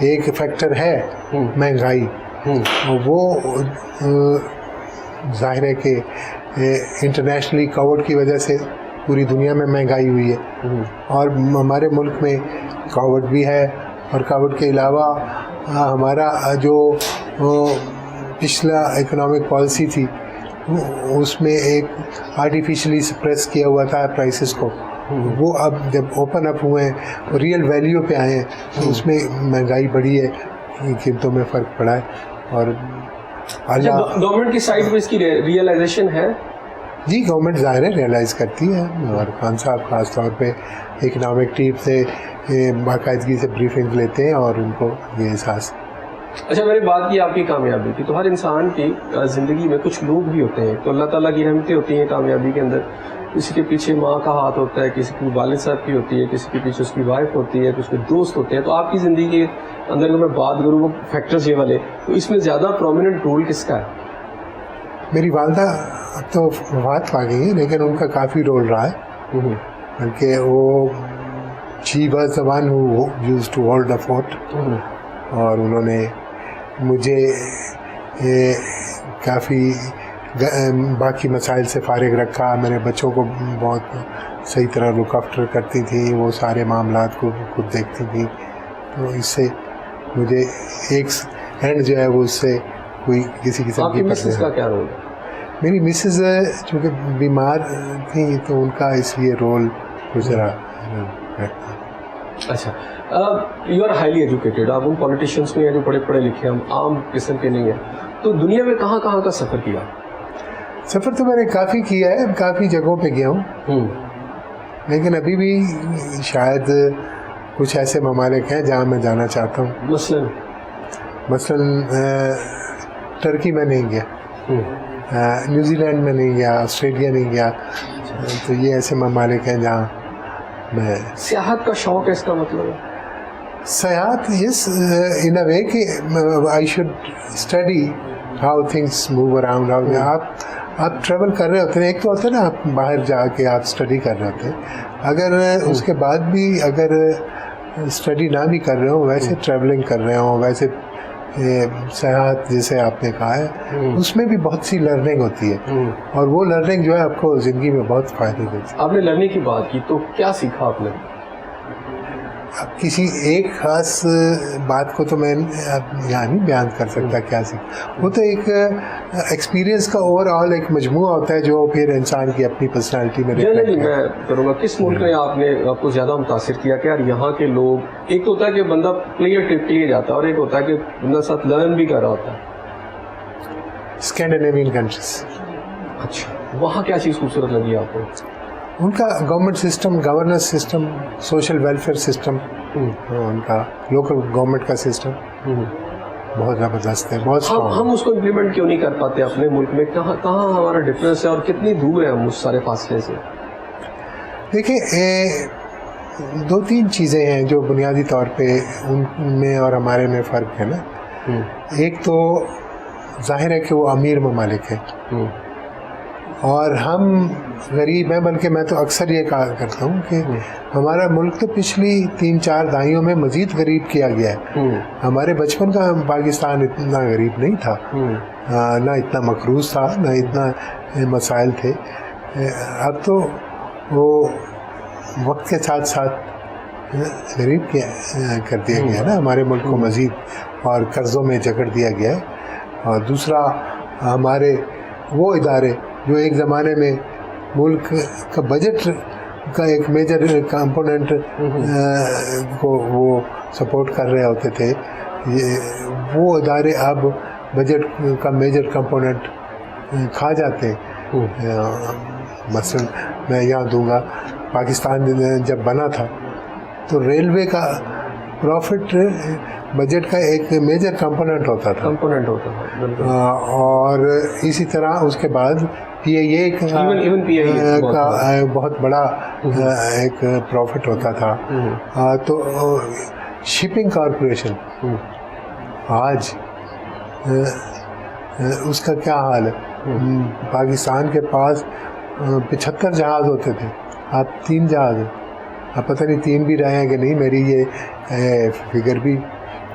ایک فیکٹر ہے مہنگائی، وہ ظاہر ہے کہ انٹرنیشنلی کووڈ کی وجہ سے پوری دنیا میں مہنگائی ہوئی ہے، اور ہمارے ملک میں کووڈ بھی ہے، اور کووڈ کے علاوہ ہمارا جو پچھلا اکنامک پالیسی تھی اس میں ایک آرٹیفیشلی سپریس کیا ہوا تھا پرائسز کو، وہ اب جب اوپن اپ ہوئے ہیں ریئل ویلیو پہ آئے ہیں تو اس میں مہنگائی بڑھی ہے، قیمتوں میں فرق پڑا ہے. اور گورنمنٹ کی سائڈ پہ اس کی ریئلائزیشن ہے؟ جی گورنمنٹ ظاہر ہے ریئلائز کرتی ہے، اور خان صاحب خاص طور پہ اکنامک ٹیم سے باقاعدگی سے بریفنگ لیتے ہیں اور ان کو یہ احساس. اچھا میں نے بات کی آپ کی کامیابی کی، تو ہر انسان کی زندگی میں کچھ لوگ بھی ہوتے ہیں تو اللہ تعالیٰ کی رحمتیں ہوتی ہیں کامیابی کے اندر. کسی کے پیچھے ماں کا ہاتھ ہوتا ہے، کسی کی والد صاحب کی ہوتی ہے، کسی کے پیچھے اس کی وائف ہوتی ہے، اس کے دوست ہوتے ہیں. تو آپ کی زندگی کے اندر اگر میں بات کروں وہ فیکٹرز یہ والے، تو اس میں زیادہ پرومیننٹ رول کس کا ہے؟ میری والدہ اب تو وفات پا گئی ہیں، لیکن ان کا کافی رول رہا ہے، بلکہ وہ she was the one who used to hold the fort, اور انہوں نے مجھے کافی باقی مسائل سے فارغ رکھا. میرے بچوں کو بہت صحیح طرح لک آفٹر کرتی تھیں، وہ سارے معاملات کو خود دیکھتی تھیں. تو اس سے مجھے ایک اینڈ جو ہے وہ اس سے کوئی کسی قسم کی مسز کا کیا رول ہے؟ میری مسز چونکہ بیمار تھیں تو ان کا اس لیے رول گزرا رکھتا. اچھا یو آر ہائیلی ایجوکیٹڈ، آپ ان پولیٹیشینس میں ہیں جو بڑے پڑھے لکھے ہیں، عام قسم کے نہیں ہیں. تو دنیا میں کہاں کہاں کا سفر کیا؟ سفر تو میں نے کافی کیا ہے، کافی جگہوں پہ گیا ہوں، لیکن ابھی بھی شاید کچھ ایسے ممالک ہیں جہاں میں جانا چاہتا ہوں. مثلاً ٹرکی میں نہیں گیا، نیوزی لینڈ میں نہیں گیا، آسٹریلیا نہیں گیا. تو یہ ایسے ممالک ہیں جہاں میں. سیاحت کا شوق ہے اس کا مطلب ہے؟ سیاحت یس ان اے وے کہ I should study how things move around. آپ ٹریول کر رہے ہوتے ہیں، ایک تو ہوتا ہے نا آپ باہر جا کے آپ اسٹڈی کر رہے ہوتے ہیں، اگر اس کے بعد بھی اگر اسٹڈی نہ بھی کر رہے ہوں، ویسے ٹریولنگ کر رہے ہوں، ویسے سیاحت جیسے آپ نے کہا ہے، اس میں بھی بہت سی لرننگ ہوتی ہے، اور وہ لرننگ جو ہے آپ کو زندگی میں بہت فائدہ دیتی ہے. آپ نے لرننگ کی بات کی تو کیا سیکھا آپ نے؟ اب کسی ایک خاص بات کو تو میں یہاں نہیں بیان کر سکتا کیا سیکھا. وہ تو ایک ایکسپیرئنس کا اوور آل ایک مجموعہ ہوتا ہے جو پھر انسان کی اپنی پرسنالٹی میں میں کروں گا. کس ملک میں آپ نے آپ کو زیادہ متاثر کیا کہ یار یہاں کے لوگ، ایک تو ہوتا ہے کہ بندہ پلیئر ٹرپ کے لیے جاتا ہے اور ایک ہوتا ہے کہ بندہ ساتھ لرن بھی کر رہا ہوتا ہے. Scandinavian countries. اچھا وہاں کیا چیز خوبصورت لگی آپ کو؟ ان کا government system, governance system, social welfare system, ان کا لوکل گورنمنٹ کا سسٹم بہت زبردست ہے، بہت اسٹرانگ. ہم اس کو امپلیمنٹ کیوں نہیں کر پاتے اپنے ملک میں؟ کہاں ہمارا ڈفرینس ہے اور کتنی دور ہے ہم اس سارے فاصلے سے؟ دیکھیں دو تین چیزیں ہیں جو بنیادی طور پہ ان میں اور ہمارے میں فرق ہے نا. ایک تو ظاہر ہے کہ وہ امیر ممالک ہیں اور ہم غریب ہیں، بلکہ میں تو اکثر یہ کہا کرتا ہوں کہ ہمارا ملک تو پچھلی 3-4 دہائیوں میں مزید غریب کیا گیا ہے. ہمارے بچپن کا پاکستان اتنا غریب نہیں تھا، نہ اتنا مقروض تھا، نہ اتنا مسائل تھے. اب تو وہ وقت کے ساتھ ساتھ غریب کر دیا گیا نا ہمارے ملک کو مزید، اور قرضوں میں جکڑ دیا گیا ہے. اور دوسرا ہمارے وہ ادارے جو ایک زمانے میں ملک کا بجٹ کا ایک میجر کمپوننٹ کو وہ سپورٹ کر رہے ہوتے تھے، وہ ادارے اب بجٹ کا میجر کمپوننٹ کھا جاتے ہیں. مثلا میں یہاں دوں گا، پاکستان جب بنا تھا تو ریلوے کا پروفٹ بجٹ کا ایک میجر کمپوننٹ ہوتا تھا. اور اسی طرح اس کے بعد پی آئی اے کا بہت بڑا ایک پروفٹ ہوتا تھا. تو شپنگ کارپوریشن آج اس کا کیا حال ہے؟ پاکستان کے پاس 75 جہاز ہوتے تھے، آپ 3 جہاز ہیں. اب پتہ نہیں 3 بھی رہے ہیں کہ نہیں، میری یہ فگر بھی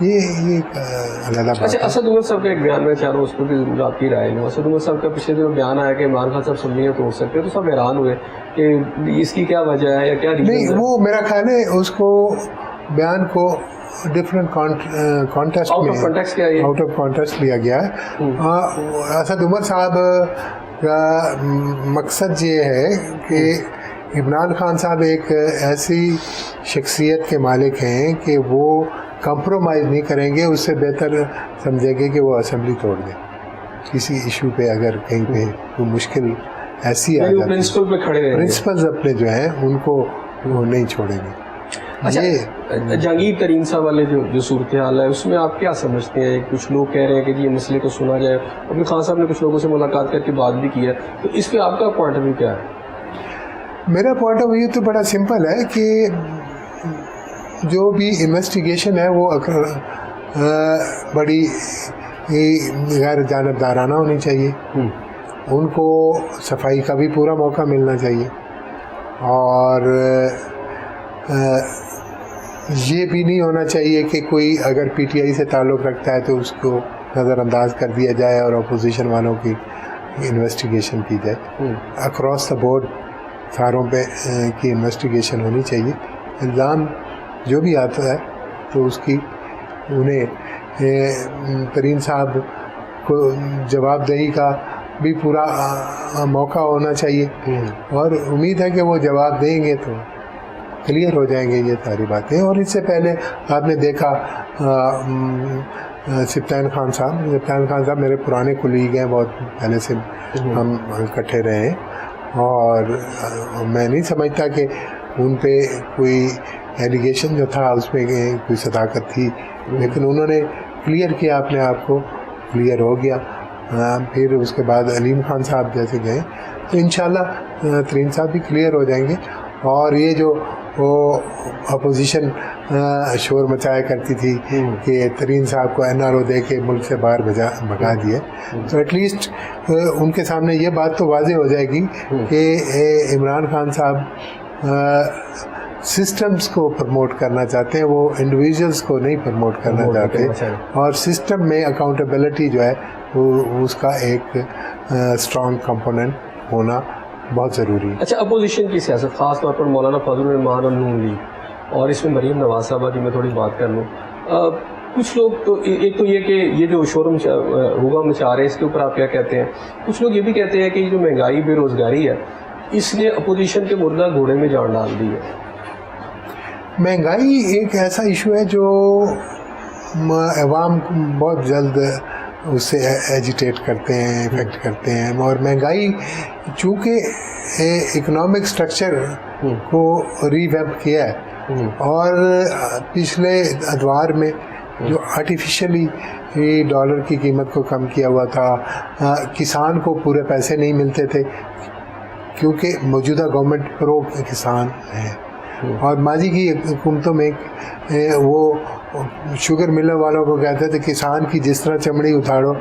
یہ علیحدہ بات اچھا ہے. اسد عمر صاحب کا ایک بیان میں چاہ رہا ہوں، اس پہ بھی آپ کی رائے لوں. اسد عمر صاحب کا پچھلے دنوں بیان آیا کہ عمران خان صاحب سنیے توڑ سکتے ہیں، تو سب حیران ہوئے کہ اس کی کیا وجہ ہے یا کیا ریزن نہیں، ہے؟ وہ میرا خیال ہے اس کو بیان کو ڈفرینٹ کانٹیکسٹ آؤٹ میں آف کانٹیکسٹ کیا ہے؟ آؤٹ آف کانٹیکسٹ لیا گیا ہے. اسد عمر صاحب کا مقصد یہ ہے کہ عمران خان صاحب ایک ایسی شخصیت کے مالک ہیں کہ وہ کمپرومائز نہیں کریں گے، اس سے بہتر سمجھیں گے کہ وہ اسمبلی توڑ دیں کسی ایشو پہ. اگر کہیں پہ کوئی مشکل ایسی آ جاتی، پرنسپل پہ کھڑے رہیں گے. پرنسپلز اپنے جو ہیں ان کو وہ نہیں چھوڑیں گے. اچھا جہانگیر ترین صاحب والے جو صورتحال ہے اس میں آپ کیا سمجھتے ہیں؟ کچھ لوگ کہہ رہے ہیں کہ جی یہ مسئلے کو سنا جائے، ابھی خان صاحب نے کچھ لوگوں سے ملاقات کر کے بات بھی کی ہے، تو اس پہ آپ کا پوائنٹ آف ویو کیا ہے؟ میرا پوائنٹ آف ویو تو بڑا سمپل ہے کہ جو بھی انویسٹیگیشن ہے وہ بڑی غیر جانبدارانہ ہونی چاہیے. ان کو صفائی کا بھی پورا موقع ملنا چاہیے، اور یہ بھی نہیں ہونا چاہیے کہ کوئی اگر پی ٹی آئی سے تعلق رکھتا ہے تو اس کو نظر انداز کر دیا جائے اور اپوزیشن والوں کی انویسٹیگیشن کی جائے. اکراس دا بورڈ ساروں پہ کی انویسٹیگیشن ہونی چاہیے. الزام جو بھی آتا ہے تو اس کی انہیں ترین صاحب کو جواب دہی کا بھی پورا موقع ہونا چاہیے، اور امید ہے کہ وہ جواب دیں گے تو کلیئر ہو جائیں گے یہ ساری باتیں. اور اس سے پہلے آپ نے دیکھا سبطین خان صاحب میرے پرانے کولیگ ہیں، بہت پہلے سے ہم اکٹھے رہے ہیں، اور میں نہیں سمجھتا کہ ان پہ کوئی ایلیگیشن جو تھا اس میں کوئی صداقت تھی، لیکن انہوں نے کلیئر کیا اپنے آپ کو، کلیئر ہو گیا. پھر اس کے بعد علیم خان صاحب جیسے گئے، تو انشاءاللہ ترین صاحب بھی کلیئر ہو جائیں گے. اور یہ جو وہ اپوزیشن شور مچایا کرتی تھی کہ ترین صاحب کو این آر او دے کے ملک سے باہر بھگا دیے، تو ایٹ لیسٹ ان کے سامنے یہ بات تو واضح ہو جائے گی کہ عمران خان صاحب سسٹمز کو پروموٹ کرنا چاہتے ہیں، وہ انڈیویژلس کو نہیں پروموٹ کرنا چاہتے. اور سسٹم میں اکاؤنٹیبلٹی جو ہے وہ اس کا ایک اسٹرانگ کمپوننٹ ہونا بہت ضروری ہے. اچھا اپوزیشن کی سیاست، خاص طور پر مولانا فضل الرحمان اور نون لیگ، اور اس میں مریم نواز صاحبہ کی میں تھوڑی بات کر لوں. کچھ لوگ تو ایک تو یہ کہ یہ جو شور ہوگا مچا رہے ہیں اس کے اوپر آپ کیا کہتے ہیں؟ کچھ لوگ یہ بھی کہتے ہیں کہ یہ جو مہنگائی بے روزگاری ہے اس نے اپوزیشن کے مردہ گھوڑے میں جان ڈال دی ہے. مہنگائی ایک ایسا ایشو ہے جو عوام بہت جلد اس سے ایجیٹیٹ کرتے ہیں، افیکٹ کرتے ہیں. اور مہنگائی چونکہ اکنامک سٹرکچر کو ری ویمپ کیا ہے، اور پچھلے ادوار میں جو آرٹیفیشلی ڈالر کی قیمت کو کم کیا ہوا تھا، کسان کو پورے پیسے نہیں ملتے تھے کیونکہ موجودہ گورنمنٹ پرو کسان ہے. اور ماضی کی حکومتوں میں وہ شوگر ملر والوں کو کہتے تھے کسان کی جس طرح چمڑی اتاڑو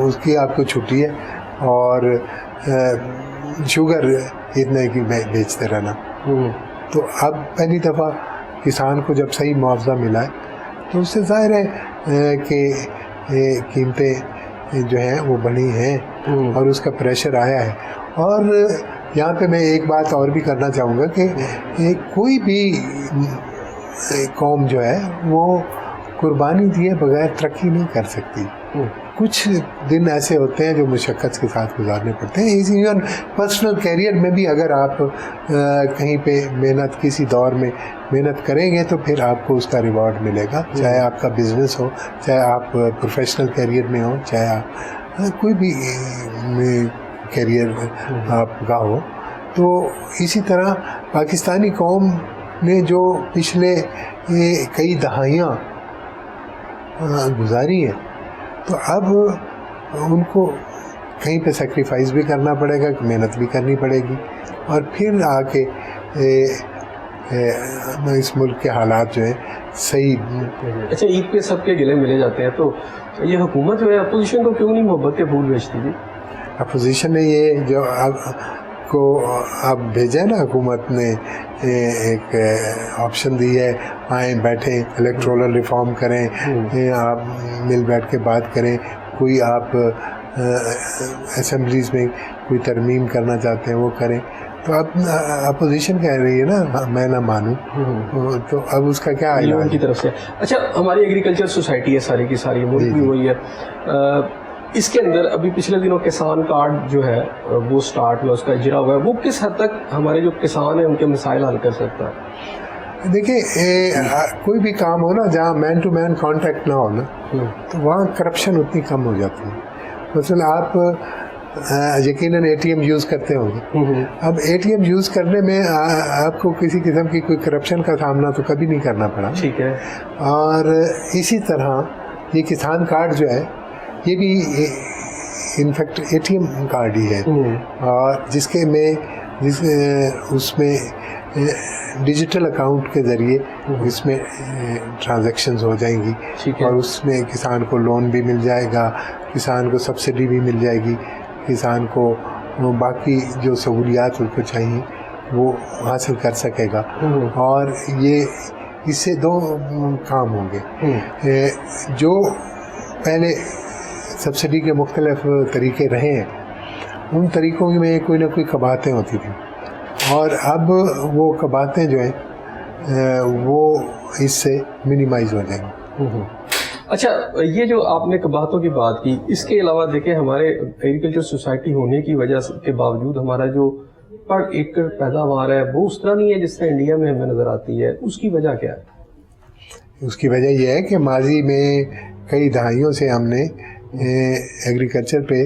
اس کی آپ کو چھٹی ہے، اور شوگر اتنے کی بیچتے رہنا. تو اب پہلی دفعہ کسان کو جب صحیح معاوضہ ملا ہے تو اس سے ظاہر ہے کہ قیمتیں جو ہیں وہ بڑھی ہیں اور اس کا پریشر آیا ہے. اور یہاں پہ میں ایک بات اور بھی کرنا چاہوں گا کہ کوئی بھی قوم جو ہے وہ قربانی دیے بغیر ترقی نہیں کر سکتی. کچھ دن ایسے ہوتے ہیں جو مشقت کے ساتھ گزارنے پڑتے ہیں. ایون پرسنل کیریئر میں بھی اگر آپ کہیں پہ محنت کسی دور میں محنت کریں گے تو پھر آپ کو اس کا ریوارڈ ملے گا، چاہے آپ کا بزنس ہو، چاہے آپ پروفیشنل کیریئر میں ہو، چاہے آپ کوئی بھی کیریئر آپ کا ہو. تو اسی طرح پاکستانی قوم نے جو پچھلے کئی دہائیاں گزاری ہیں تو اب ان کو کہیں پہ سیکریفائز بھی کرنا پڑے گا، محنت بھی کرنی پڑے گی، اور پھر آ کے اس ملک کے حالات جو ہیں صحیح. اچھا عید پہ سب کے گلے ملے جاتے ہیں، تو یہ حکومت جو ہے اپوزیشن کو کیوں نہیں محبت کے پھول بھیجتی تھی؟ اپوزیشن نے یہ جو کو اب بھیجا نا حکومت نے ایک آپشن دی ہے، آئیں بیٹھیں الیکٹورل ریفارم کریں، آپ مل بیٹھ کے بات کریں، کوئی آپ اسمبلیز میں کوئی ترمیم کرنا چاہتے ہیں وہ کریں. تو اب اپوزیشن کہہ رہی ہے نا میں نہ مانوں، تو اب اس کا کیا علاج کی طرف سے. اچھا ہماری ایگریکلچر سوسائٹی ہے ساری کی ساری، ملک بھی وہی ہے، اس کے اندر ابھی پچھلے دنوں کسان کارڈ جو ہے وہ سٹارٹ ہوا، اس کا اجرا ہوا ہے، وہ کس حد تک ہمارے جو کسان ہیں ان کے مسائل حل کر سکتا ہے؟ دیکھیں کوئی بھی کام ہو نا جہاں مین ٹو مین کانٹیکٹ نہ ہو نا تو وہاں کرپشن اتنی کم ہو جاتی ہے. مثلا آپ یقیناً اے ٹی ایم یوز کرتے ہوں گے، اب اے ٹی ایم یوز کرنے میں آپ کو کسی قسم کی کوئی کرپشن کا سامنا تو کبھی نہیں کرنا پڑا. ٹھیک ہے. اور اسی طرح یہ کسان کارڈ جو ہے یہ بھی in fact A T M card ہی ہے، اور اس میں ڈیجیٹل اکاؤنٹ کے ذریعے اس میں ٹرانزیکشنز ہو جائیں گی، اور اس میں کسان کو لون بھی مل جائے گا، کسان کو سبسڈی بھی مل جائے گی، کسان کو باقی جو سہولیات ان کو چاہیے وہ حاصل کر سکے گا. اور یہ اس سے دو کام ہوں گے، جو پہلے سبسڈی کے مختلف طریقے رہے ہیں ان طریقوں میں کوئی نہ کوئی کباتیں ہوتی تھیں، اور اب وہ کباتیں جو ہیں وہ اس سے منیمائز ہو جائیں گی. اچھا یہ جو آپ نے کباتوں کی بات کی، اس کے علاوہ دیکھیں ہمارے ایگریکلچر سوسائٹی ہونے کی وجہ کے باوجود ہمارا جو پر ایکڑ پیداوار ہے وہ اس طرح نہیں ہے جس طرح انڈیا میں ہمیں نظر آتی ہے. اس کی وجہ کیا ہے؟ اس کی وجہ یہ ہے کہ ماضی میں کئی دہائیوں سے ہم نے ایگریکلچر پہ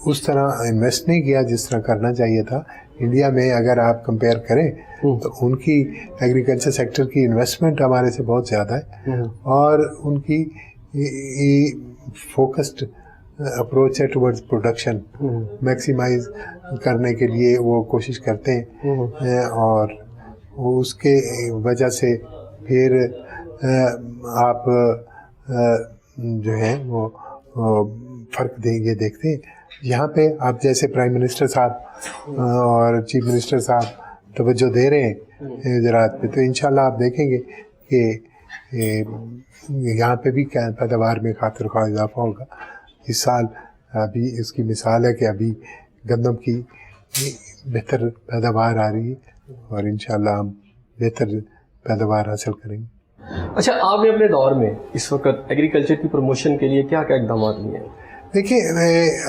اس طرح انویسٹ نہیں کیا جس طرح کرنا چاہیے تھا. انڈیا میں اگر آپ کمپیئر کریں تو ان کی ایگریکلچر سیکٹر کی انویسٹمنٹ ہمارے سے بہت زیادہ ہے، اور ان کی فوکسڈ اپروچ ہے ٹورڈز پروڈکشن، میکسیمائز کرنے کے لیے وہ کوشش کرتے ہیں، اور اس کے وجہ سے پھر آپ جو ہیں وہ فرق یہ دیکھتے ہیں. یہاں پہ آپ جیسے پرائم منسٹر صاحب اور چیف منسٹر صاحب توجہ دے رہے ہیں زراعت پہ، تو انشاءاللہ آپ دیکھیں گے کہ یہاں پہ بھی پیداوار میں خاطر خواہ اضافہ ہوگا. اس سال ابھی اس کی مثال ہے کہ ابھی گندم کی بہتر پیداوار آ رہی ہے، اور انشاءاللہ ہم بہتر پیداوار حاصل کریں گے. اچھا آپ نے اپنے دور میں اس وقت ایگریکلچر کی پروموشن کے لیے کیا کیا اقدامات لیے ہیں؟ دیکھیں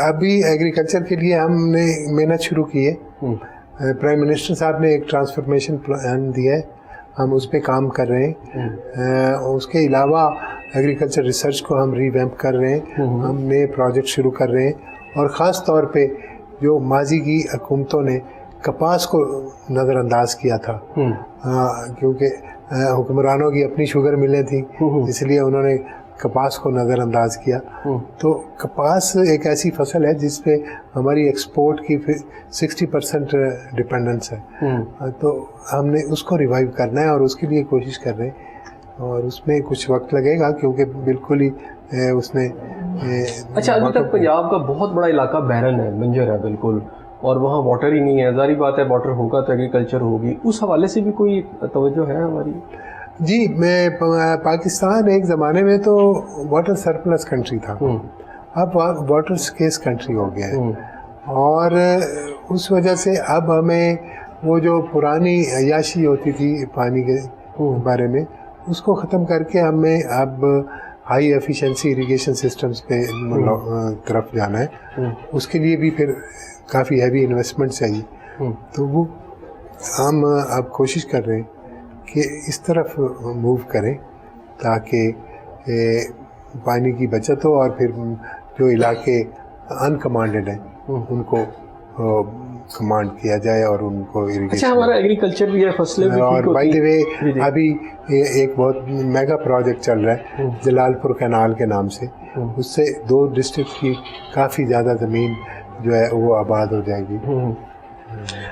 ابھی ایگریکلچر کے لیے ہم نے محنت شروع کی ہے. پرائم منسٹر صاحب نے ایک ٹرانسفارمیشن پلان دیا ہے، ہم اس پہ کام کر رہے ہیں. اس کے علاوہ ایگریکلچر ریسرچ کو ہم ریویمپ کر رہے ہیں، ہم نئے پروجیکٹ شروع کر رہے ہیں. اور خاص طور پہ جو ماضی کی حکومتوں نے کپاس کو نظر انداز کیا تھا، کیونکہ حکمرانوں کی اپنی شوگر ملیں تھیں، اس لیے انہوں نے کپاس کو نظر انداز کیا. تو کپاس ایک ایسی فصل ہے جس پہ ہماری ایکسپورٹ کی 60% ڈپینڈنس ہے، تو ہم نے اس کو ریوائیو کرنا ہے اور اس کے لیے کوشش کر رہے ہیں. اور اس میں کچھ وقت لگے گا کیونکہ بالکل ہی اس نے اچھا ابھی تک پنجاب کا بہت بڑا علاقہ بیرن ہے، بنجر ہے بالکل، اور وہاں واٹر ہی نہیں ہے. ظاہری بات ہے واٹر ہوگا تو ایگریکلچر ہوگی. اس حوالے سے بھی کوئی توجہ ہے ہماری؟ جی میں پاکستان ایک زمانے میں تو واٹر سرپلس کنٹری تھا، اب واٹر سکیس کنٹری ہو گیا ہے. اور اس وجہ سے اب ہمیں وہ جو پرانی عیاشی ہوتی تھی پانی کے بارے میں اس کو ختم کر کے ہمیں اب ہائی ایفیشنسی ایریگیشن سسٹمز پہ طرف جانا ہے. اس کے لیے بھی پھر کافی ہیوی انویسٹمنٹ چاہیے. تو وہ ہم اب کوشش کر رہے ہیں کہ اس طرف موو کریں تاکہ پانی کی بچت ہو، اور پھر جو علاقے انکمانڈڈ ہیں ان کو کمانڈ کیا جائے اور ان کو اریگیشن. اچھا ہمارا ایگریکلچر بھی ہے، فصلیں بھی. اور بائی دی وے ابھی ایک بہت میگا پروجیکٹ چل رہا ہے جلال پور کینال کے نام سے، اس سے 2 ڈسٹرکٹ کی کافی زیادہ زمین جو ہے وہ آباد ہو جائے گی.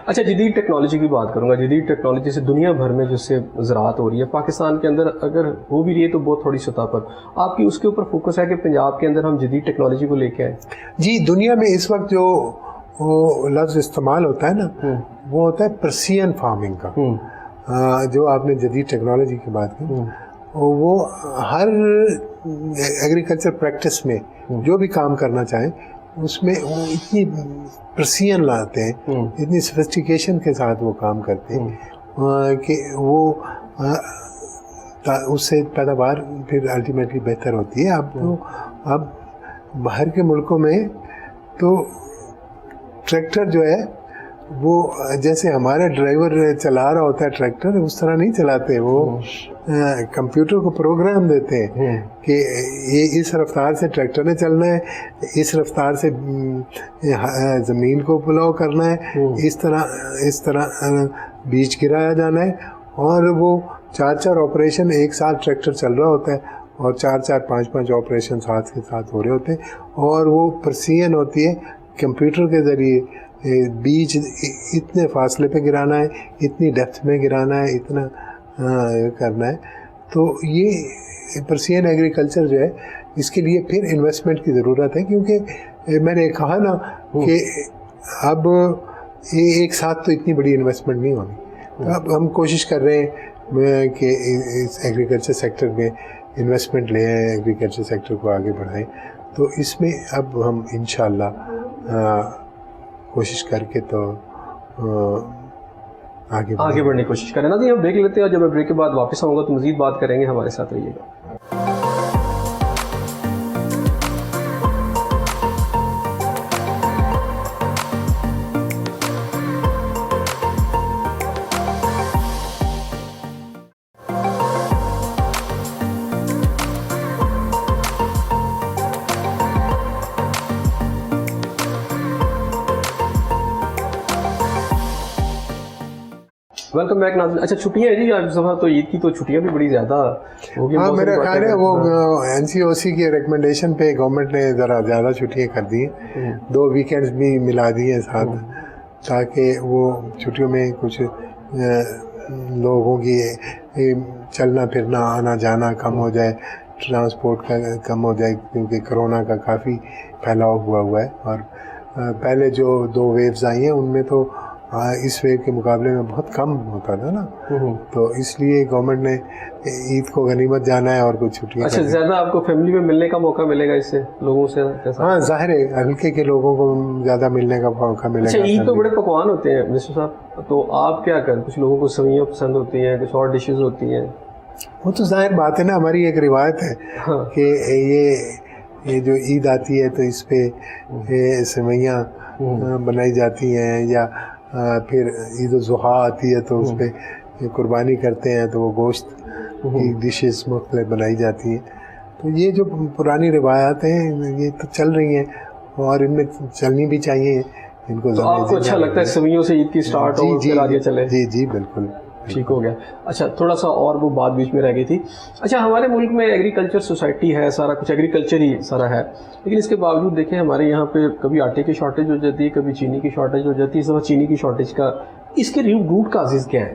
اچھا جدید ٹیکنالوجی کی بات کروں گا. جدید ٹیکنالوجی سے دنیا بھر میں جس سے زراعت ہو رہی ہے، پاکستان کے اندر اگر ہو بھی رہی ہے تو بہت تھوڑی سطح پر. آپ کی اس کے اوپر فوکس ہے کہ پنجاب کے اندر ہم جدید ٹیکنالوجی کو لے کے آئیں؟ جی دنیا میں اس وقت جو وہ لفظ استعمال ہوتا ہے نا وہ ہوتا ہے پرسین فارمنگ کا، جو آپ نے جدید ٹیکنالوجی کی بات کی، وہ ہر ایگریکلچر پریکٹس میں جو بھی کام کرنا چاہیں اس میں وہ اتنی پرسین لاتے ہیں، اتنی سفسٹیکیشن کے ساتھ وہ کام کرتے ہیں کہ وہ اس سے پیداوار پھر الٹیمیٹلی بہتر ہوتی ہے۔ اب باہر کے ملکوں میں تو ٹریکٹر جو ہے وہ جیسے ہمارا ڈرائیور چلا رہا ہوتا ہے ٹریکٹر اس طرح نہیں چلاتے، وہ کمپیوٹر کو پروگرام دیتے ہیں کہ یہ اس رفتار سے ٹریکٹر نے چلنا ہے، اس رفتار سے زمین کو پلاؤ کرنا ہے، اس طرح بیج گرایا جانا ہے، اور وہ 4 آپریشن ایک ساتھ ٹریکٹر چل رہا ہوتا ہے اور 4 5 آپریشن ساتھ کے ساتھ ہو رہے ہوتے ہیں، اور وہ پرسین ہوتی ہے کمپیوٹر کے ذریعے بیج اتنے فاصلے پہ گرانا ہے، اتنی ڈیپتھ میں گرانا ہے، اتنا کرنا ہے۔ تو یہ پرسین ایگریکلچر جو ہے اس کے لیے پھر انویسٹمنٹ کی ضرورت ہے، کیونکہ میں نے کہا نا کہ اب ایک ساتھ تو اتنی بڑی انویسٹمنٹ نہیں ہونی۔ تو اب ہم کوشش کر رہے ہیں کہ اس ایگریکلچر سیکٹر میں انویسٹمنٹ لے آئیں، ایگریکلچر سیکٹر کو آگے بڑھائیں۔ تو اس میں اب ہم انشاءاللہ کوشش کر کے تو آگے بڑھنے کی کوشش کریں نا۔ جی ہم بریک لیتے ہیں، اور جب میں بریک کے بعد واپس آؤں گا تو مزید بات کریں گے، ہمارے ساتھ رہیے گا۔ ویلکم بیک ناظرین۔ اچھا چھٹیاں ہیں جی اس دفعہ تو عید کی تو چھٹیاں بھی بڑی زیادہ ہو گئی۔ ہاں میرا خیال ہے وہ NCOC کی ریکمنڈیشن پہ گورنمنٹ نے ذرا زیادہ چھٹیاں کر دی ہیں، 2 ویکینڈز بھی ملا دی ہیں ساتھ، تاکہ وہ چھٹیوں میں کچھ لوگوں کی چلنا پھرنا آنا جانا کم ہو جائے، ٹرانسپورٹ کا کم ہو جائے، کیونکہ کرونا کا کافی پھیلاؤ ہوا ہے، اور پہلے جو 2 ویوز آئی ہیں ان میں تو اس ویو کے مقابلے میں بہت کم ہوتا تھا نا، تو اس لیے گورنمنٹ نے عید کو غنیمت جانا ہے اور کچھ چھٹیاں۔ اچھا زیادہ آپ کو فیملی میں ملنے کا موقع ملے گا اس سے لوگوں سے؟ ہاں ظاہر ہے ہلکے کے لوگوں کو زیادہ ملنے کا موقع ملے گا۔ اچھا عید پہ بڑے پکوان ہوتے ہیں منسٹر صاحب، تو آپ کیا کریں؟ کچھ لوگوں کو سویاں پسند ہوتی ہیں، کچھ اور ڈشز ہوتی ہیں۔ وہ تو ظاہر بات ہے نا، ہماری ایک روایت ہے کہ یہ جو عید آتی ہے تو اس پہ سویاں بنائی جاتی ہیں، یا پھر عید الضحیٰ آتی ہے تو اس پہ قربانی کرتے ہیں تو وہ گوشت کی ڈشز مختلف بنائی جاتی ہیں۔ تو یہ جو پرانی روایات ہیں یہ تو چل رہی ہیں اور ان میں چلنی بھی چاہیے ان کو۔ تو آپ کو اچھا لگتا ہے سویوں سے عید کی سٹارٹ ہو پھر آگے چلے؟ جی بالکل ٹھیک ہو گیا۔ اچھا تھوڑا سا اور وہ بات بیچ میں رہ گئی تھی۔ اچھا ہمارے ملک میں ایگریکلچر سوسائٹی ہے، سارا کچھ ایگریکلچر ہی سارا ہے، لیکن اس کے باوجود دیکھیں ہمارے یہاں پہ کبھی آٹے کی شارٹیج ہو جاتی ہے، کبھی چینی کی شارٹیج ہو جاتی ہے۔ اس دفعہ چینی کی شارٹیج کا اس کے روٹ کازز کیا ہیں؟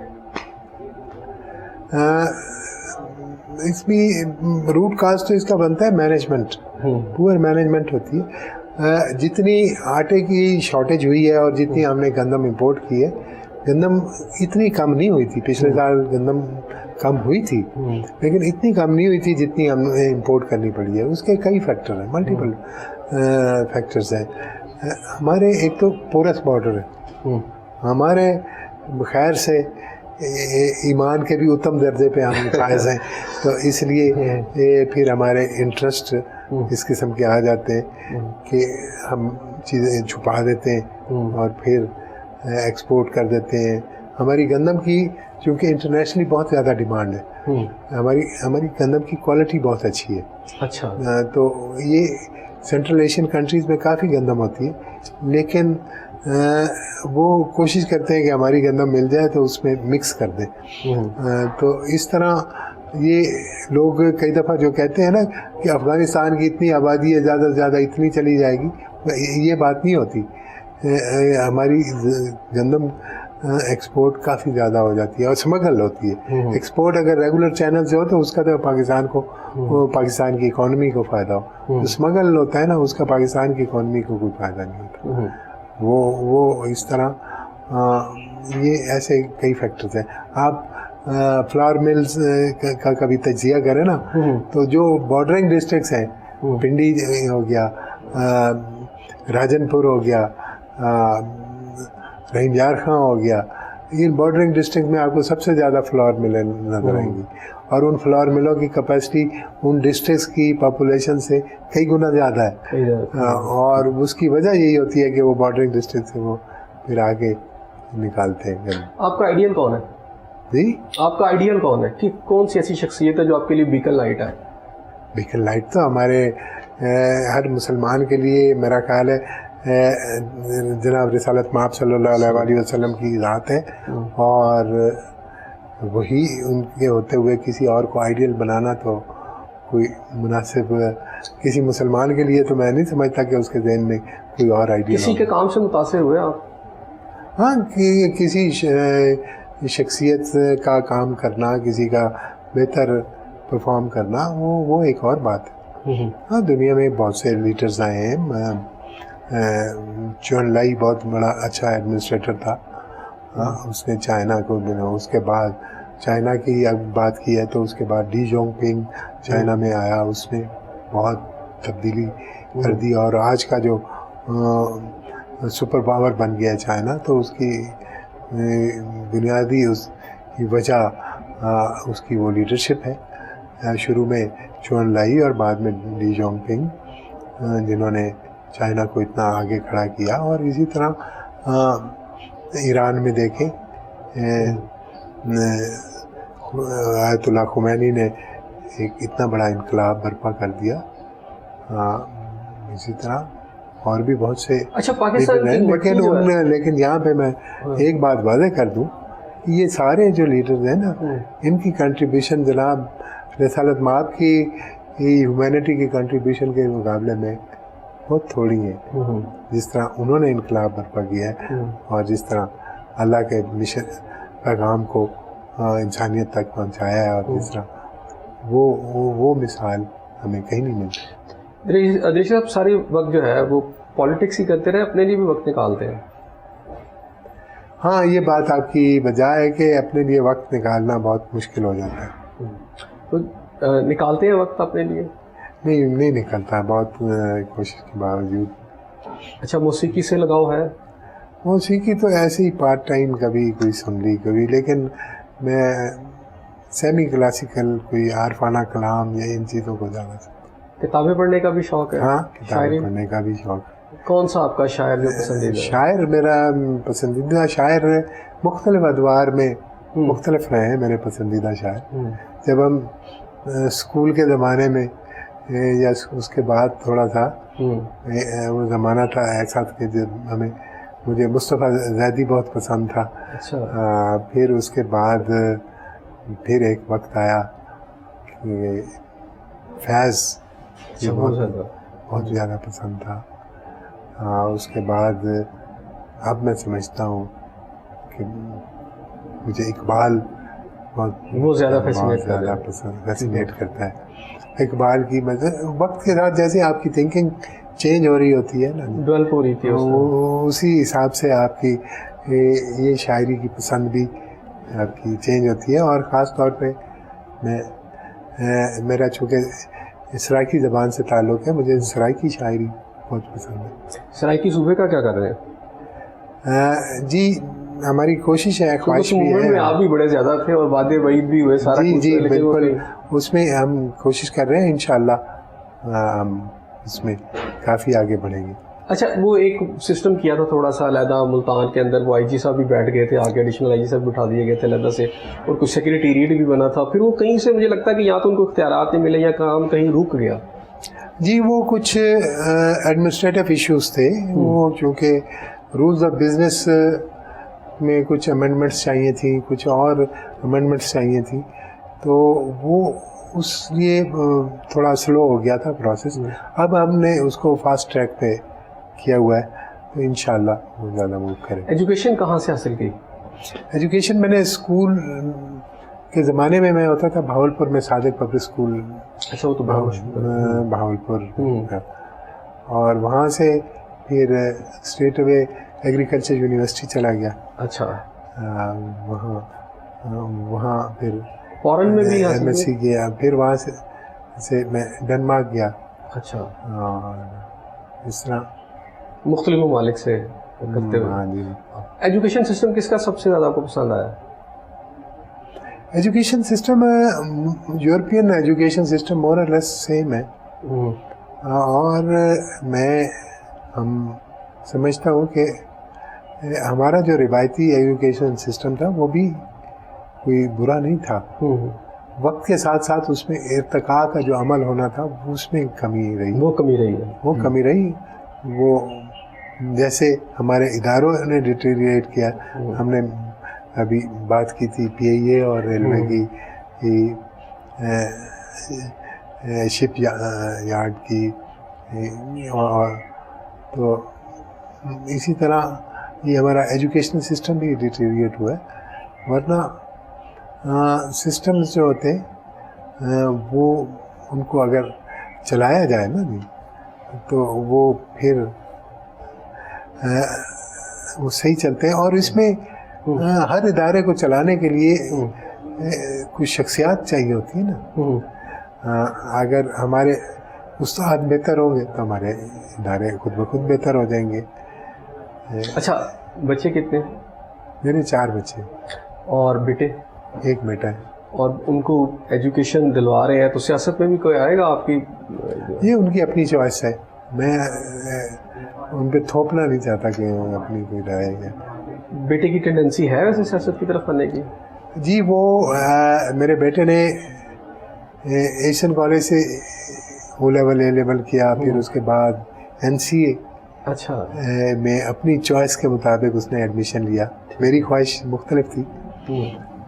اس میں روٹ کاز تو اس کا بنتا ہے مینجمنٹ، پور مینجمنٹ ہوتی ہے۔ جتنی آٹے کی شارٹیج ہوئی ہے اور جتنی ہم نے گندم امپورٹ کی ہے، گندم اتنی کم نہیں ہوئی تھی، پچھلے سال گندم کم ہوئی تھی لیکن اتنی کم نہیں ہوئی تھی جتنی ہم نے امپورٹ کرنی پڑی ہے۔ اس کے کئی فیکٹر ہیں، ملٹیپل فیکٹرز ہیں۔ ہمارے ایک تو پورس بارڈر ہے، ہمارے خیر سے ایمان کے بھی اتم درجے پہ ہم فائز ہیں، تو اس لیے پھر ہمارے انٹرسٹ اس قسم کے آ جاتے ہیں کہ ہم چیزیں چھپا دیتے ہیں اور پھر ایکسپورٹ کر دیتے ہیں۔ ہماری گندم کی چونکہ انٹرنیشنلی بہت زیادہ ڈیمانڈ ہے، ہماری گندم کی کوالٹی بہت اچھی ہے۔ اچھا تو یہ سینٹرل ایشین کنٹریز میں کافی گندم ہوتی ہے، لیکن وہ کوشش کرتے ہیں کہ ہماری گندم مل جائے تو اس میں مکس کر دیں۔ تو اس طرح یہ لوگ کئی دفعہ جو کہتے ہیں نا کہ افغانستان کی اتنی آبادی ہے، زیادہ سے زیادہ اتنی چلی جائے گی، یہ بات نہیں ہوتی۔ ہماری گندم ایکسپورٹ کافی زیادہ ہو جاتی ہے اور اسمگل ہوتی ہے۔ ایکسپورٹ اگر ریگولر چینل سے ہو تو اس کا تو پاکستان کو، پاکستان کی اکانومی کو فائدہ ہو، اسمگل ہوتا ہے نا اس کا پاکستان کی اکانومی کو کوئی فائدہ نہیں ہوتا۔ وہ اس طرح یہ ایسے کئی فیکٹرز ہیں. آپ فلاور ملز کا کبھی تجزیہ کریں نا تو جو بارڈرنگ ڈسٹرکٹس ہیں, پنڈی ہو گیا, راجن پور ہو گیا, رحیم یار خاں ہو گیا, ان بارڈرنگ ڈسٹرکٹ میں آپ کو سب سے زیادہ فلاور ملیں نظر آئیں گی, اور ان فلاور ملوں کی کیپیسٹی ان ڈسٹرکٹس کی پاپولیشن سے کئی گنا زیادہ ہے, اور اس کی وجہ یہی ہوتی ہے کہ وہ بارڈرنگ ڈسٹرکٹ سے وہ پھر آگے نکالتے ہیں. آپ کا آئیڈیل کون ہے؟ جی, آپ کا آئیڈیل کون ہے کہ کون سی ایسی شخصیت ہے جو آپ کے لیے بیکن لائٹ ہے؟ بیکن لائٹ تو ہمارے ہر مسلمان کے لیے میرا خیال ہے جناب رسالت مآب صلی اللہ علیہ وآلہ وسلم کی ذات ہے, اور وہی ان کے ہوتے ہوئے کسی اور کو آئیڈیل بنانا تو کوئی مناسب کسی مسلمان کے لیے تو میں نہیں سمجھتا کہ اس کے ذہن میں کوئی اور آئیڈیل. کسی کے کام سے متاثر ہوئے آپ؟ ہاں, کسی شخصیت کا کام کرنا, کسی کا بہتر پرفارم کرنا, وہ ایک اور بات ہے. ہاں, دنیا میں بہت سے لیڈرز آئے ہیں. چون لائی بہت بڑا اچھا ایڈمنسٹریٹر تھا, اس نے چائنا کو, اس کے بعد چائنا کی اب بات کی ہے تو اس کے بعد ڈی جونگ پنگ چائنا میں آیا, اس نے بہت تبدیلی کر دی, اور آج کا جو سپر پاور بن گیا ہے چائنا, تو اس کی بنیادی اس کی وجہ اس کی وہ لیڈرشپ ہے. شروع میں چون لائی اور بعد میں ڈی جونگ پنگ, جنہوں نے چائنا کو اتنا آگے کھڑا کیا. اور اسی طرح ایران میں دیکھیں آیت اللہ خمینی نے ایک اتنا بڑا انقلاب برپا کر دیا. اسی طرح اور بھی بہت سے اچھا پاکستان کی لیکن یہاں پہ میں ایک بات واضح کر دوں, یہ سارے جو لیڈرز ہیں نا, ان کی کنٹریبیوشن جناب رسالت مآب کی ہیومینٹی کی کنٹریبیوشن کے مقابلے میں بہت تھوڑی ہیں. جس طرح انہوں نے انقلاب برپا کیا ہے, اور جس طرح اللہ کے مشن پیغام کو انسانیت تک پہنچایا ہے, اور جس طرح وہ مثال ہمیں کہیں نہیں ملتی. ادریس صاحب ساری وقت جو ہے وہ پالیٹکس ہی کرتے رہے, اپنے لیے بھی وقت نکالتے ہیں؟ ہاں, یہ بات آپ کی بجائے ہے کہ اپنے لیے وقت نکالنا بہت مشکل ہو جاتا ہے. تو نکالتے ہیں وقت اپنے لیے؟ نہیں نکلتا, بہت کوشش کے باوجود. اچھا, موسیقی سے لگاؤ ہے؟ موسیقی تو ایسے ہی پارٹ ٹائم, کبھی کوئی سن لی کبھی, لیکن میں سیمی کلاسیکل کوئی عارفانہ کلام یا ان چیزوں کو زیادہ سنتا. کتابیں پڑھنے کا بھی شوق ہے؟ ہاں, کتابیں پڑھنے کا بھی شوق ہے. کون سا آپ کا شاعر جو پسندیدہ؟ شاعر میرا پسندیدہ شاعر مختلف ادوار میں مختلف رہے ہیں میرے پسندیدہ شاعر. جب ہم اسکول کے زمانے میں یا اس کے بعد تھوڑا سا وہ زمانہ تھا ایسا کہ مجھے مصطفیٰ زیدی بہت پسند تھا. پھر اس کے بعد پھر ایک وقت آیا کہ فیض بہت زیادہ پسند تھا. اس کے بعد اب میں سمجھتا ہوں کہ مجھے اقبال بہت زیادہ فیسینیٹ کرتا ہے. اقبال کی وقت کے ساتھ جیسے آپ کی تھنکنگ چینج ہو رہی ہوتی ہے نا, ڈیولپ ہو رہی تھی, اسی حساب سے آپ کی یہ شاعری کی پسند بھی آپ کی چینج ہوتی ہے. اور خاص طور پہ میرا چونکہ سرائکی زبان سے تعلق ہے, مجھے سرائکی شاعری بہت پسند ہے. سرائکی صوبے کا کیا کر رہے ہیں؟ جی, ہماری کوشش ہے, خواہش بھی ہے. آپ بھی بڑے زیادہ تھے اور وعدے وعید بھی ہوئے سارا. جی بالکل, اس میں ہم کوشش کر رہے ہیں, انشاءاللہ ہم اس میں کافی آگے بڑھیں گے. اچھا, وہ ایک سسٹم کیا تھا تھوڑا سا علیحدہ ملتان کے اندر, وہ آئی جی صاحب بھی بیٹھ گئے تھے آگے, ایڈیشنل آئی جی صاحب بٹھا دیے گئے تھے علیحدہ سے, اور کچھ سیکریٹریٹ بھی بنا تھا. پھر وہ کہیں سے مجھے لگتا ہے کہ یا تو ان کو اختیارات نہیں ملے یا کام کہیں رک گیا. جی, وہ کچھ ایڈمنسٹریٹو ایشوز تھے. وہ چونکہ رولز آف بزنس میں کچھ امینڈمنٹس چاہیے تھیں, کچھ اور امینڈمنٹس چاہیے تھیں, تو وہ اس لیے تھوڑا سلو ہو گیا تھا پروسیس. اب ہم نے اس کو فاسٹ ٹریک پہ کیا ہوا ہے, تو انشاءاللہ وہ زیادہ موو کریں. ایجوکیشن کہاں سے حاصل کی؟ ایجوکیشن میں نے اسکول کے زمانے میں ہوتا تھا بھاولپور میں, صادق پبلک اسکول. اچھا, وہ تو بھاولپور, اور وہاں سے پھر اسٹریٹ اوے ایگریکلچر یونیورسٹی چلا گیا. اچھا. وہاں پھر فورن میں بھی ایم ایس سی کیا. پھر وہاں سے میں ڈنمارک گیا. اچھا. اور اس طرح مختلف ممالک سے کرتے ہوئے. ایجوکیشن سسٹم کس کا سب سے زیادہ آپ کو پسند آیا؟ Education system European education system more or less same ہے. اور میں سمجھتا ہوں کہ ہمارا جو روایتی ایجوکیشن سسٹم تھا وہ بھی کوئی برا نہیں تھا. وقت کے ساتھ ساتھ اس میں ارتقاء کا جو عمل ہونا تھا اس میں کمی رہی. وہ کمی رہی. وہ جیسے ہمارے اداروں نے ڈیٹیریٹ کیا. ہم نے ابھی بات کی تھی پی آئی اے اور ریلوے کی شپ یارڈ کی, اور تو اسی طرح یہ ہمارا ایجوکیشنل سسٹم بھی ڈیٹیریٹ ہوا ہے. ورنہ سسٹمز جو ہوتے ہیں وہ ان کو اگر چلایا جائے نا تو وہ پھر وہ صحیح چلتے ہیں. اور اس میں ہر ادارے کو چلانے کے لیے کچھ شخصیات چاہیے ہوتی ہیں نا. اگر ہمارے استاد بہتر ہوں گے تو ہمارے ادارے خود بخود بہتر ہو جائیں گے. اچھا, بچے کتنے؟ میرے 4 بچے. اور بیٹے؟ 1 بیٹا ہے. اور ان کو ایجوکیشن دلوا رہے ہیں تو سیاست میں بھی کوئی آئے گا آپ کی؟ یہ ان کی اپنی چوائس ہے. میں ان پہ تھوپنا نہیں چاہتا کہ اپنی کوئی رائے ہے. بیٹے کی ٹینڈنسی ہے ویسے سیاست کی طرف آنے کی؟ جی, وہ میرے بیٹے نے ایشین کالج سے او لیول اے لیول کیا. پھر اس کے بعد این سی اے اچھا میں اپنی چوائس کے مطابق اس نے ایڈمیشن لیا. میری خواہش مختلف تھی.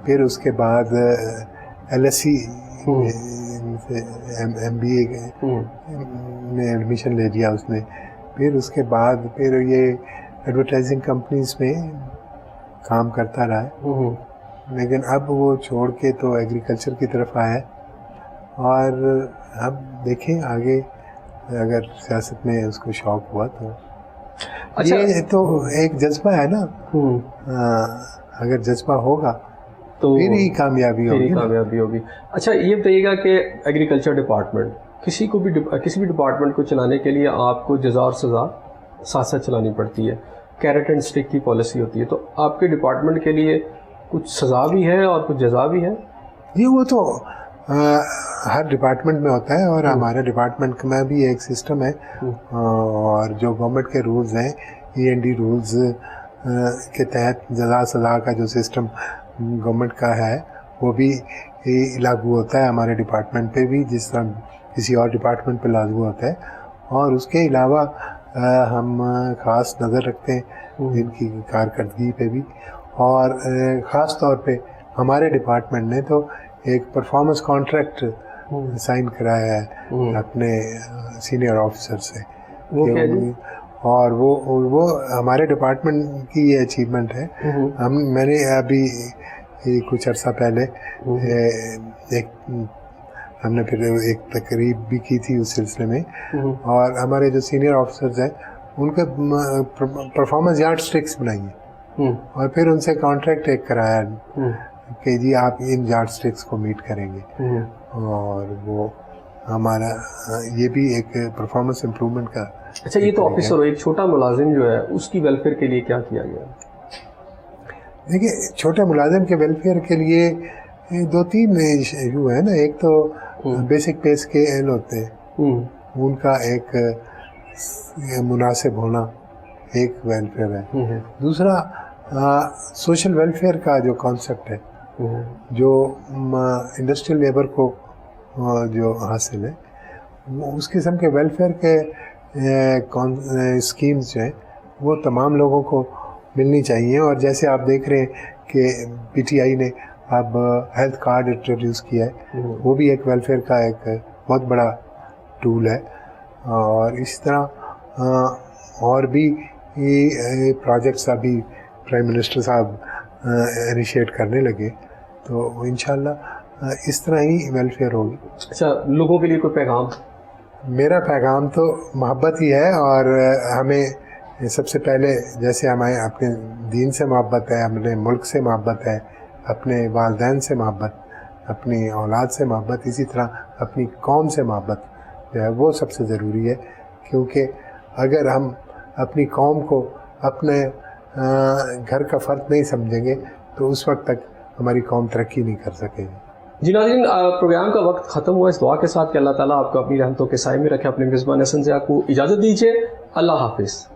پھر اس کے بعد L S C M B A میں ایڈمیشن لے لیا اس نے. پھر اس کے بعد پھر یہ ایڈورٹائزنگ کمپنیز میں کام کرتا رہا ہے. لیکن اب وہ چھوڑ کے تو ایگریکلچر کی طرف آیا. اور اب دیکھیں آگے اگر سیاست میں اس کو شوق ہوا تو. اچھا, یہ تو ایک جذبہ ہے نا. اگر جذبہ ہوگا تو پھر ہی کامیابی ہوگی. اچھا, یہ بتائیے گا کہ ایگریکلچر ڈپارٹمنٹ کسی بھی ڈپارٹمنٹ کو چلانے کے لیے آپ کو جزا اور سزا ساتھ ساتھ چلانی پڑتی ہے. کیرٹ اینڈ اسٹک کی پالیسی ہوتی ہے. تو آپ کے ڈپارٹمنٹ کے لیے کچھ سزا بھی ہے اور کچھ جزا بھی ہے؟ جی, وہ تو ہر ڈپارٹمنٹ میں ہوتا ہے. اور ہمارے ڈپارٹمنٹ میں بھی ایک سسٹم ہے. اور جو گورنمنٹ کے رولز ہیں END رولز کے تحت جزا سزا کا جو سسٹم گورنمنٹ کا ہے وہ بھی لاگو ہوتا ہے ہمارے ڈپارٹمنٹ پہ بھی, جس طرح کسی اور ڈپارٹمنٹ پہ لاگو ہوتا ہے. اور اس کے علاوہ ہم خاص نظر رکھتے ہیں ان کی کارکردگی پہ بھی. اور خاص طور پہ ہمارے ڈپارٹمنٹ نے تو ایک پرفارمنس کانٹریکٹ سائن کرایا ہے اپنے سینئر آفیسر سے. اور وہ ہمارے ڈپارٹمنٹ کی یہ اچیومنٹ ہے. میں نے ابھی کچھ عرصہ پہلے ہم نے پھر ایک تقریب بھی کی تھی اس سلسلے میں. اور ہمارے جو سینئر آفیسرز ہیں ان کے پرفارمنس یارڈ اسٹکس بنائی ہیں. اور پھر ان سے کانٹریکٹ ایک کرایا کہ جی آپ ان یارڈ اسٹکس کو میٹ کریں گے. اور وہ ہمارا یہ بھی ایک پرفارمنس امپرومنٹ کا. اچھا, یہ تو آفیسر ہو, ایک چھوٹا ملازم جو ہے اس کی ویلفیئر کے لیے کیا کیا گیا؟ دیکھیے, چھوٹے ملازم کے ویلفیئر کے لیے 2-3 ایشو ہے نا. ایک تو بیسک پے اسکیل ہوتے ہیں, ان کا ایک مناسب ہونا ایک ویلفیئر ہے. دوسرا سوشل ویلفیئر کا جو کانسیپٹ ہے جو انڈسٹریل لیبر کو جو حاصل ہے, اس قسم کے ویلفیئر کے اسکیمز جو ہیں وہ تمام لوگوں کو ملنی چاہیے. اور جیسے آپ دیکھ رہے ہیں کہ PTI نے اب ہیلتھ کارڈ انٹروڈیوس کیا ہے, وہ بھی ایک ویلفیئر کا ایک بہت بڑا ٹول ہے. اور اسی طرح اور بھی پروجیکٹس ابھی پرائم منسٹر صاحب انیشیٹ کرنے لگے, تو انشاءاللہ اس طرح ہی ویلفیئر ہوگی. اچھا, لوگوں کے لیے کوئی پیغام؟ میرا پیغام تو محبت ہی ہے. اور ہمیں سب سے پہلے جیسے ہمیں اپنے دین سے محبت ہے، اپنے ملک سے محبت ہے، اپنے والدین سے محبت، اپنی اولاد سے محبت، اسی طرح اپنی قوم سے محبت جو ہے وہ سب سے ضروری ہے، کیونکہ اگر ہم اپنی قوم کو اپنے گھر کا فرد نہیں سمجھیں گے تو اس وقت تک ہماری قوم ترقی نہیں کر سکے گی۔ جی ناظرین، پروگرام کا وقت ختم ہوا، اس دعا کے ساتھ کہ اللہ تعالیٰ آپ کو اپنی رحمتوں کے سائے میں رکھے۔ اپنے میزبان حسن ضیاء کو اجازت دیجیے، اللہ حافظ۔